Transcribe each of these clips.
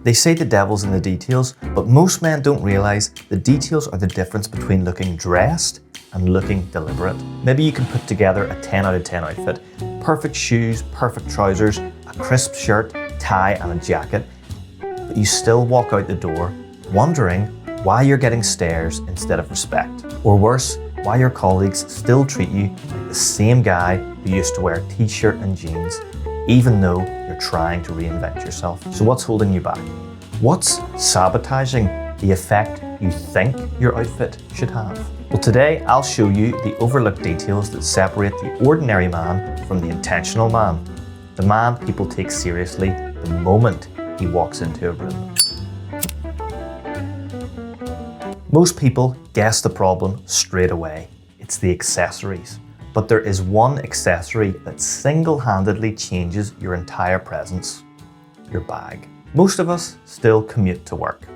They say the devil's in the details, but most men don't realise the details are the difference between looking dressed and looking deliberate. Maybe you can put together a 10 out of 10 outfit. Perfect shoes, perfect trousers, a crisp shirt, tie and a jacket. But you still walk out the door wondering why you're getting stares instead of respect. Or worse, why your colleagues still treat you like the same guy who used to wear a t-shirt and jeans, even though you're trying to reinvent yourself. So what's holding you back? What's sabotaging the effect you think your outfit should have? Well, today I'll show you the overlooked details that separate the ordinary man from the intentional man. The man people take seriously the moment he walks into a room. Most people guess the problem straight away. It's the accessories. But there is one accessory that single-handedly changes your entire presence: your bag. Most of us still commute to work.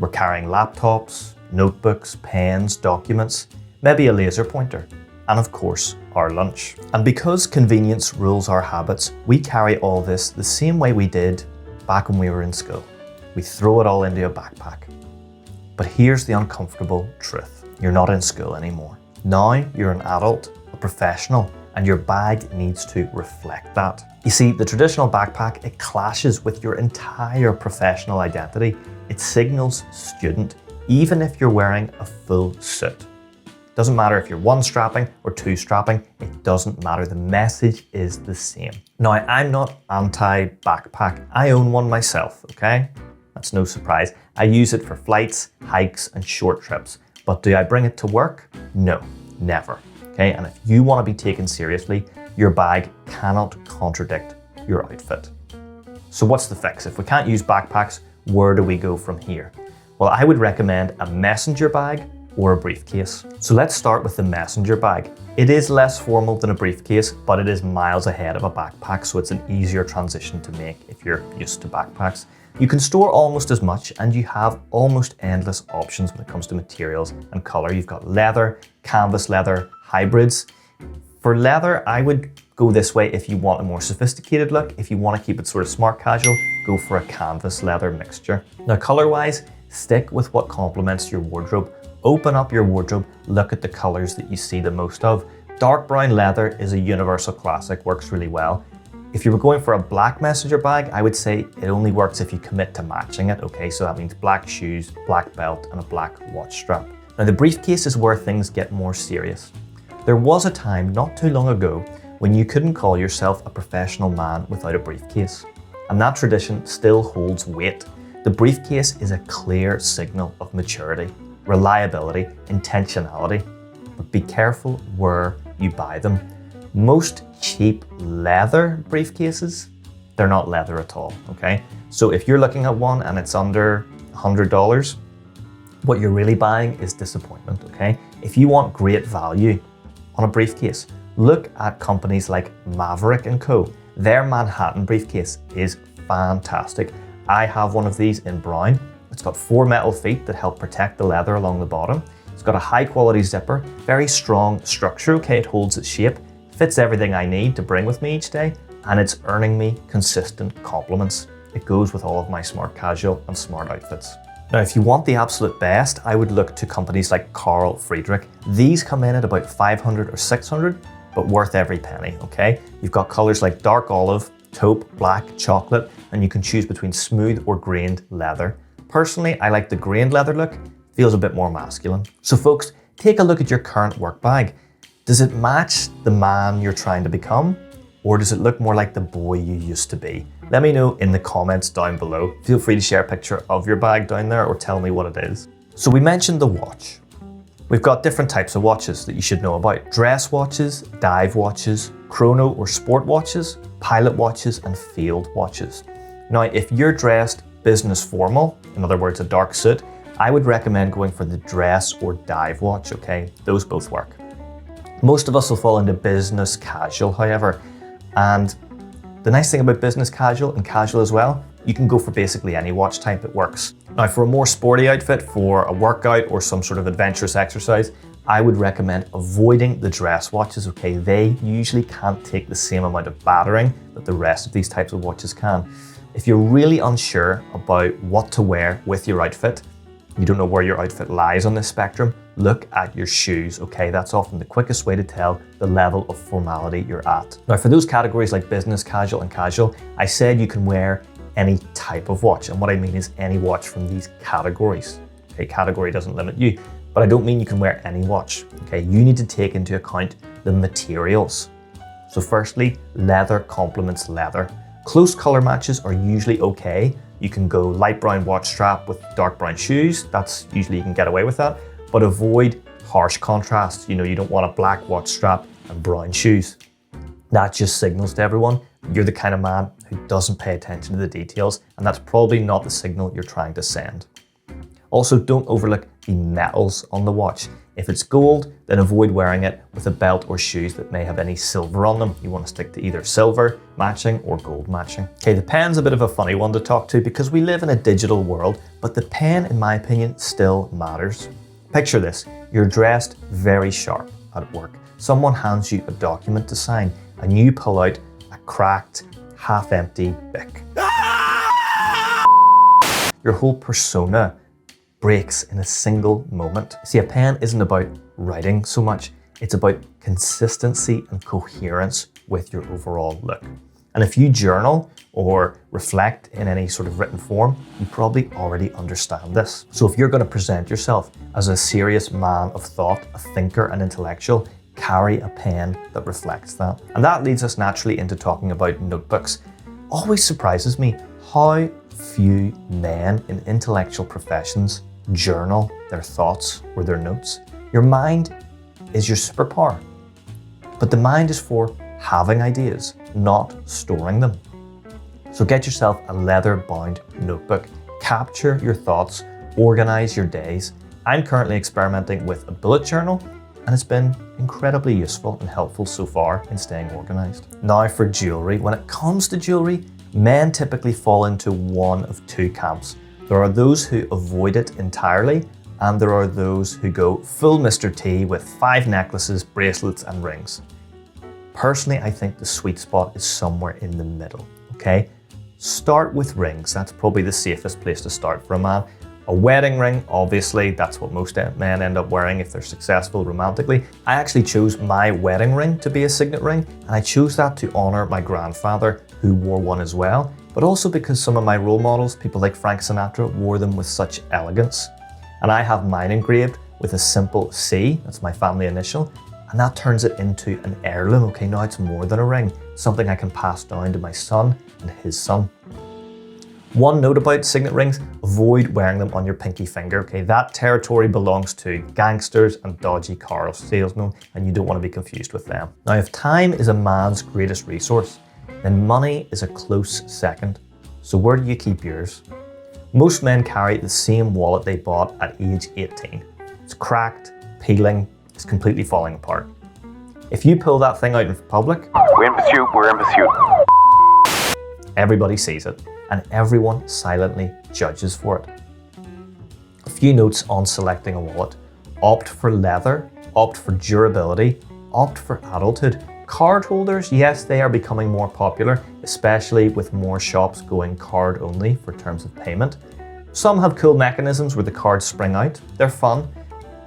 We're carrying laptops, notebooks, pens, documents, maybe a laser pointer, and of course, our lunch. And because convenience rules our habits, we carry all this the same way we did back when we were in school. We throw it all into a backpack. But here's the uncomfortable truth. You're not in school anymore. Now you're an adult, a professional, and your bag needs to reflect that. You see, the traditional backpack, it clashes with your entire professional identity. It signals student, even if you're wearing a full suit. Doesn't matter if you're one-strapping or two-strapping, it doesn't matter. The message is the same. Now, I'm not anti-backpack. I own one myself, okay? That's no surprise. I use it for flights, hikes, and short trips. But do I bring it to work? No, never. Okay, and if you want to be taken seriously, your bag cannot contradict your outfit. So what's the fix? If we can't use backpacks, where do we go from here? Well, I would recommend a messenger bag or a briefcase. So let's start with the messenger bag. It is less formal than a briefcase, but it is miles ahead of a backpack, so it's an easier transition to make if you're used to backpacks. You can store almost as much, and you have almost endless options when it comes to materials and color. You've got leather, canvas leather, hybrids. For leather, I would go this way if you want a more sophisticated look. If you want to keep it sort of smart casual, go for a canvas leather mixture. Now, color-wise, stick with what complements your wardrobe. Open up your wardrobe, look at the colors that you see the most of. Dark brown leather is a universal classic, works really well. If you were going for a black messenger bag, I would say it only works if you commit to matching it, okay? So that means black shoes, black belt, and a black watch strap. Now, the briefcase is where things get more serious. There was a time not too long ago when you couldn't call yourself a professional man without a briefcase. And that tradition still holds weight. The briefcase is a clear signal of maturity, reliability, intentionality. But be careful where you buy them. Most cheap leather briefcases, they're not leather at all, okay? So if you're looking at one and it's under $100, what you're really buying is disappointment, okay? If you want great value on a briefcase, look at companies like Maverick & Co. Their Manhattan briefcase is fantastic. I have one of these in brown. It's got 4 metal feet that help protect the leather along the bottom. It's got a high quality zipper, very strong structure, okay? It holds its shape, fits everything I need to bring with me each day, and it's earning me consistent compliments. It goes with all of my smart casual and smart outfits. Now, if you want the absolute best, I would look to companies like Carl Friedrich. These come in at about 500 or 600, but worth every penny, okay? You've got colors like dark olive, taupe, black, chocolate, and you can choose between smooth or grained leather. Personally, I like the grained leather look, feels a bit more masculine. So folks, take a look at your current work bag. Does it match the man you're trying to become? Or does it look more like the boy you used to be? Let me know in the comments down below. Feel free to share a picture of your bag down there or tell me what it is. So we mentioned the watch. We've got different types of watches that you should know about. Dress watches, dive watches, chrono or sport watches, pilot watches, and field watches. Now, if you're dressed business formal, in other words, a dark suit, I would recommend going for the dress or dive watch, okay? Those both work. Most of us will fall into business casual, however, and the nice thing about business casual and casual as well, you can go for basically any watch type, it works. Now, for a more sporty outfit, for a workout or some sort of adventurous exercise, I would recommend avoiding the dress watches, okay? They usually can't take the same amount of battering that the rest of these types of watches can. If you're really unsure about what to wear with your outfit, you don't know where your outfit lies on this spectrum, look at your shoes, okay? That's often the quickest way to tell the level of formality you're at. Now, for those categories like business, casual, and casual, I said you can wear any type of watch. And what I mean is any watch from these categories. Okay, category doesn't limit you, but I don't mean you can wear any watch, okay? You need to take into account the materials. So firstly, leather complements leather. Close color matches are usually okay. You can go light brown watch strap with dark brown shoes. That's usually you can get away with that, but avoid harsh contrasts. You know, you don't want a black watch strap and brown shoes. That just signals to everyone you're the kind of man who doesn't pay attention to the details, and that's probably not the signal you're trying to send. Also, don't overlook the metals on the watch. If it's gold, then avoid wearing it with a belt or shoes that may have any silver on them. You want to stick to either silver matching or gold matching. Okay, the pen's a bit of a funny one to talk to because we live in a digital world, but the pen, in my opinion, still matters. Picture this, you're dressed very sharp at work. Someone hands you a document to sign and you pull out a cracked, half-empty Bic. Your whole persona breaks in a single moment. See, a pen isn't about writing so much, it's about consistency and coherence with your overall look. And if you journal or reflect in any sort of written form, you probably already understand this. So if you're going to present yourself as a serious man of thought, a thinker and intellectual, carry a pen that reflects that. And that leads us naturally into talking about notebooks. Always surprises me how few men in intellectual professions journal their thoughts or their notes. Your mind is your superpower, but the mind is for having ideas, not storing them. So get yourself a leather-bound notebook, capture your thoughts, organize your days. I'm currently experimenting with a bullet journal, and it's been incredibly useful and helpful so far in staying organized. Now for jewelry. When it comes to jewelry, men typically fall into one of two camps. There are those who avoid it entirely, and there are those who go full Mr. T with 5 necklaces, bracelets, and rings. Personally, I think the sweet spot is somewhere in the middle, okay? Start with rings. That's probably the safest place to start for a man. A wedding ring, obviously, that's what most men end up wearing if they're successful romantically. I actually chose my wedding ring to be a signet ring, and I chose that to honor my grandfather, who wore one as well, but also because some of my role models, people like Frank Sinatra, wore them with such elegance. And I have mine engraved with a simple C, that's my family initial, and that turns it into an heirloom. Okay, now it's more than a ring, something I can pass down to my son and his son. One note about signet rings, avoid wearing them on your pinky finger, okay? That territory belongs to gangsters and dodgy car salesmen, and you don't want to be confused with them. Now, if time is a man's greatest resource, then money is a close second. So where do you keep yours? Most men carry the same wallet they bought at age 18. It's cracked, peeling, it's completely falling apart. If you pull that thing out in public, we're in pursuit. Everybody sees it, and everyone silently judges for it. A few notes on selecting a wallet. Opt for leather, opt for durability, opt for adulthood. Card holders, yes, they are becoming more popular, especially with more shops going card only for terms of payment. Some have cool mechanisms where the cards spring out. They're fun,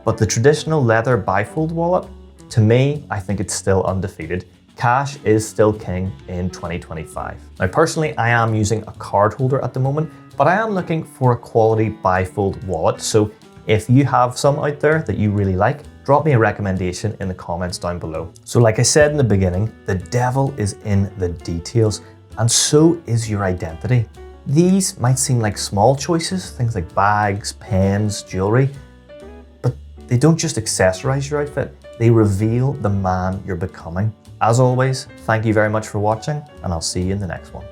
but the traditional leather bifold wallet, to me, I think it's still undefeated. Cash is still king in 2025. Now, personally, I am using a card holder at the moment, but I am looking for a quality bifold wallet. So if you have some out there that you really like, drop me a recommendation in the comments down below. So like I said in the beginning, the devil is in the details, and so is your identity. These might seem like small choices, things like bags, pens, jewelry, but they don't just accessorize your outfit, they reveal the man you're becoming. As always, thank you very much for watching, and I'll see you in the next one.